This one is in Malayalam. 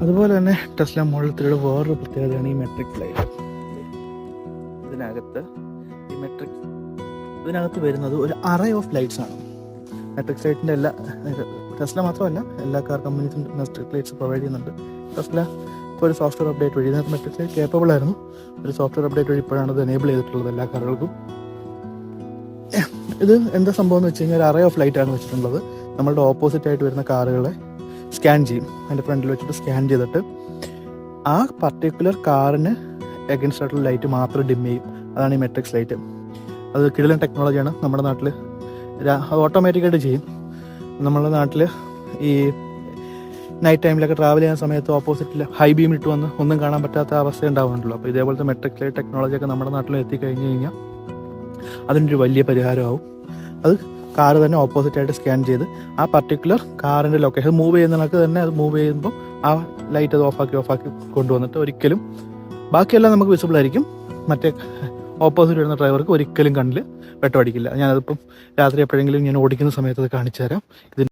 അതുപോലെ തന്നെ ടെസ്ല മോഡൽ 3യുടെ വേറൊരു പ്രത്യേകതയാണ് ഈ മെട്രിക് ലൈറ്റ്. ഇതിനകത്ത് വരുന്നത് ഒരു അറേ ഓഫ് ലൈറ്റ്സ് ആണ്. മെട്രിക് ലൈറ്റിൻ്റെ ടെസ്ല മാത്രമല്ല എല്ലാ കാർ കമ്പനീസും മെട്രിക് ലൈറ്റ്സ് പ്രൊവൈഡ് ചെയ്യുന്നുണ്ട്. ടെസ്ല ഇപ്പോൾ ഒരു സോഫ്റ്റ്വെയർ അപ്ഡേറ്റ് വഴി, ഇതിനകത്ത് മെട്രിക് ലൈറ്റ് കേപ്പബിൾ ആയിരുന്നു, ഒരു സോഫ്റ്റ്വെയർ അപ്ഡേറ്റ് വഴി ഇപ്പോഴാണ് ഇത് എനേബിൾ ചെയ്തിട്ടുള്ളത് എല്ലാ കാറുകൾക്കും. ഇത് എന്താ സംഭവം എന്ന് വെച്ച് കഴിഞ്ഞാൽ ഒരു അറേ ഓഫ് ലൈറ്റാണ് വെച്ചിട്ടുള്ളത്. നമ്മളുടെ ഓപ്പോസിറ്റ് ആയിട്ട് വരുന്ന കാറുകളെ സ്കാൻ ചെയ്യും. അതിൻ്റെ ഫ്രണ്ടിൽ വെച്ചിട്ട് സ്കാൻ ചെയ്തിട്ട് ആ പർട്ടിക്കുലർ കാറിന് എഗൻസ്റ്റ് ആയിട്ടുള്ള ലൈറ്റ് മാത്രം ഡിം ചെയ്യും. അതാണ് ഈ മെട്രിക്സ് ലൈറ്റ്. അത് കിടിലൻ ടെക്നോളജിയാണ്. നമ്മുടെ നാട്ടിൽ അത് ഓട്ടോമാറ്റിക്കായിട്ട് ചെയ്യും. നമ്മുടെ നാട്ടിൽ ഈ നൈറ്റ് ടൈമിലൊക്കെ ട്രാവൽ ചെയ്യുന്ന സമയത്ത് ഓപ്പോസിറ്റിൽ ഹൈ ബീം ഇട്ട് വന്ന് ഒന്നും കാണാൻ പറ്റാത്ത അവസ്ഥ ഉണ്ടാവുന്നുണ്ടല്ലോ. അപ്പോൾ ഇതേപോലത്തെ മെട്രിക് ലൈറ്റ് ടെക്നോളജിയൊക്കെ നമ്മുടെ നാട്ടിൽ എത്തിക്കഴിഞ്ഞ് കഴിഞ്ഞാൽ അതിനൊരു വലിയ പരിഹാരമാവും. അത് കാറ് തന്നെ ഓപ്പോസിറ്റായിട്ട് സ്കാൻ ചെയ്ത് ആ പർട്ടിക്കുലർ കാറിൻ്റെ ലൊക്കേഷൻ മൂവ് ചെയ്യുന്നതിനൊക്കെ തന്നെ അത് മൂവ് ചെയ്യുമ്പോൾ ആ ലൈറ്റ് അത് ഓഫാക്കി കൊണ്ടുവന്നിട്ട് ഒരിക്കലും ബാക്കിയെല്ലാം നമുക്ക് വിസിബിൾ ആയിരിക്കും. മറ്റേ ഓപ്പോസിറ്റ് വരുന്ന ഡ്രൈവർക്ക് ഒരിക്കലും കണ്ണിൽ വെട്ടമടിക്കില്ല. ഞാനതിപ്പം രാത്രി എപ്പോഴെങ്കിലും ഞാൻ ഓടിക്കുന്ന സമയത്ത് അത് കാണിച്ചു തരാം.